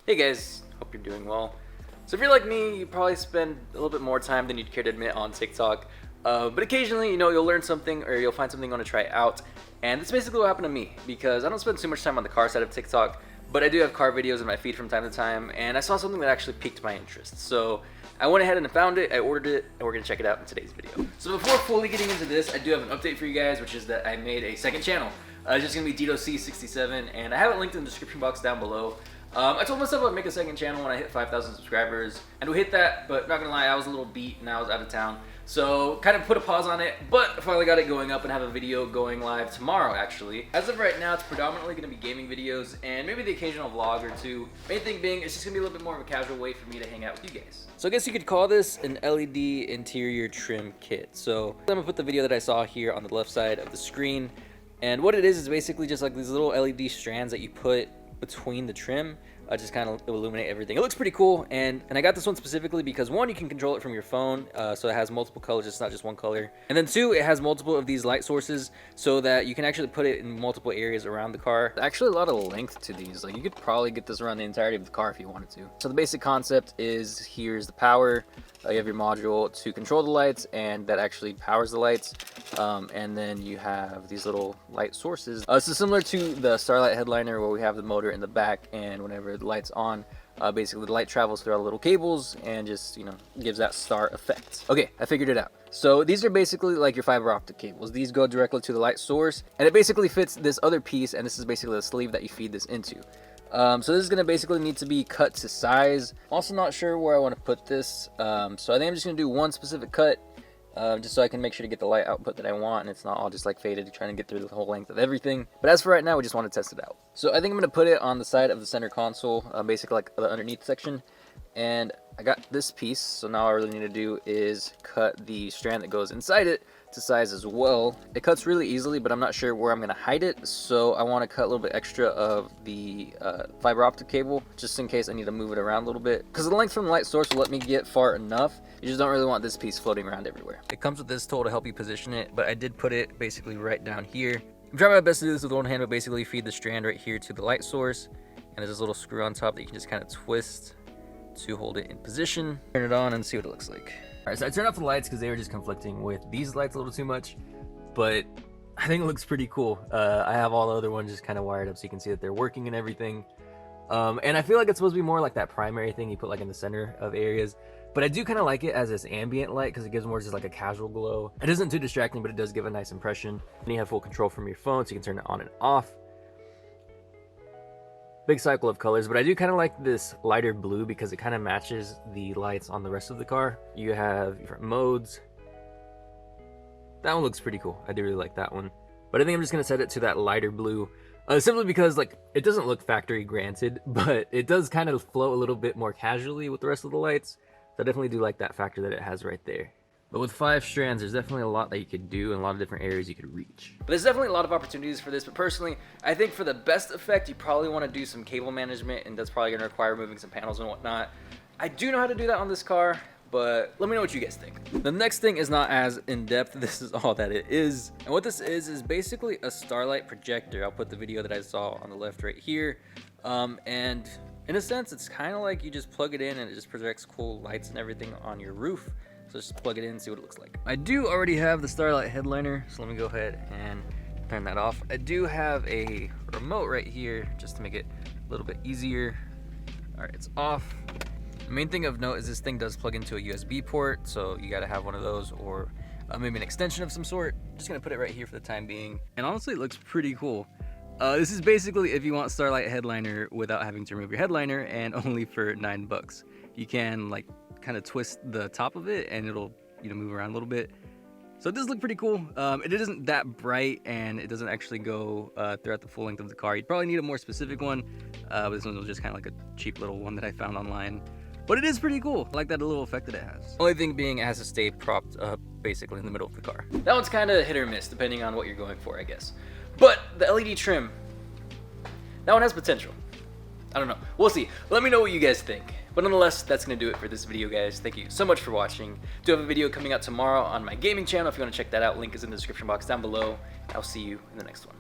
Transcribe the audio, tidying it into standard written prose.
Hey guys, hope you're doing well. So if you're like me, you probably spend a little bit more time than you'd care to admit on TikTok. But occasionally, you'll learn something or you'll find something you want to try out. And that's basically what happened to me because I don't spend too much time on the car side of TikTok, but I do have car videos in my feed from time to time, and I saw something that actually piqued my interest. So I went ahead and found it, I ordered it, and we're gonna check it out in today's video. So before fully getting into this, I do have an update for you guys, which is that I made a second channel. It's just gonna be DitoC67, and I have it linked in the description box down below. I told myself I'd make a second channel when I hit 5,000 subscribers, and we hit that, but not gonna lie, I was a little beat and I was out of town. So kind of put a pause on it, but I finally got it going up and have a video going live tomorrow actually. As of right now, it's predominantly gonna be gaming videos and maybe the occasional vlog or two. Main thing being, it's just gonna be a little bit more of a casual way for me to hang out with you guys. So I guess you could call this an LED interior trim kit. So I'm gonna put the video that I saw here on the left side of the screen. And what it is basically just like these little LED strands that you put between the trim, just kind of illuminate everything. It looks pretty cool, and I got this one specifically because one, you can control it from your phone, so it has multiple colors, it's not just one color. And then two, it has multiple of these light sources so that you can actually put it in multiple areas around the car. Actually a lot of length to these, like you could probably get this around the entirety of the car if you wanted to. So the basic concept is, here's the power, you have your module to control the lights, and that actually powers the lights. And then you have these little light sources. So similar to the Starlight headliner where we have the motor in the back, and whenever the light's on, basically the light travels through all the little cables and just, gives that star effect. Okay, I figured it out. So these are basically like your fiber optic cables. These go directly to the light source, and it basically fits this other piece, and this is basically the sleeve that you feed this into. So this is gonna basically need to be cut to size. I'm also not sure where I want to put this, so I think I'm just gonna do one specific cut, just so I can make sure to get the light output that I want, and it's not all just like faded trying to get through the whole length of everything. But as for right now, we just want to test it out. So I think I'm gonna put it on the side of the center console, basically like the underneath section. And I got this piece, so now all I really need to do is cut the strand that goes inside it to size as well. It cuts really easily, but I'm not sure where I'm gonna hide it, so I want to cut a little bit extra of the fiber optic cable, just in case I need to move it around a little bit, because the length from the light source will let me get far enough. You just don't really want this piece floating around everywhere. It comes with this tool to help you position it, but I did put it basically right down here. I'm trying my best to do this with one hand, but basically feed the strand right here to the light source, and there's this little screw on top that you can just kind of twist to hold it in position. Turn it on and see what it looks like. All right, so I turned off the lights because they were just conflicting with these lights a little too much, but I think it looks pretty cool. I have all the other ones just kind of wired up so you can see that they're working and everything. And I feel like it's supposed to be more like that primary thing you put like in the center of areas, but I do kind of like it as this ambient light because it gives more just like a casual glow. It isn't too distracting, but it does give a nice impression. And you have full control from your phone, so you can turn it on and off. Big cycle of colors, but I do kind of like this lighter blue because it kind of matches the lights on the rest of the car. You have different modes. That one looks pretty cool. I do really like that one, but I think I'm just gonna set it to that lighter blue, simply because like it doesn't look factory granted, but it does kind of flow a little bit more casually with the rest of the lights. So I definitely do like that factor that it has right there. But with 5 strands, there's definitely a lot that you could do and a lot of different areas you could reach. But there's definitely a lot of opportunities for this, but personally, I think for the best effect, you probably want to do some cable management, and that's probably going to require moving some panels and whatnot. I do know how to do that on this car, but let me know what you guys think. The next thing is not as in-depth. This is all that it is. And what this is basically a Starlight projector. I'll put the video that I saw on the left right here. And in a sense, it's kind of like you just plug it in and it just projects cool lights and everything on your roof. So just plug it in and see what it looks like. I do already have the Starlight headliner, so let me go ahead and turn that off. I do have a remote right here just to make it a little bit easier. All right, it's off. The main thing of note is this thing does plug into a USB port, so you gotta have one of those or maybe an extension of some sort. Just gonna put it right here for the time being. And honestly, it looks pretty cool. This is basically if you want Starlight headliner without having to remove your headliner, and only for $9. You can like kind of twist the top of it and it'll move around a little bit. So it does look pretty cool. It isn't that bright and it doesn't actually go throughout the full length of the car. You'd probably need a more specific one, but this one was just kind of like a cheap little one that I found online. But it is pretty cool. I like that little effect that it has. Only thing being, it has to stay propped up basically in the middle of the car. That one's kind of hit or miss depending on what you're going for, I guess. But the LED trim, that one has potential. I don't know. We'll see. Let me know what you guys think. But nonetheless, that's going to do it for this video, guys. Thank you so much for watching. I do have a video coming out tomorrow on my gaming channel. If you want to check that out, link is in the description box down below. I'll see you in the next one.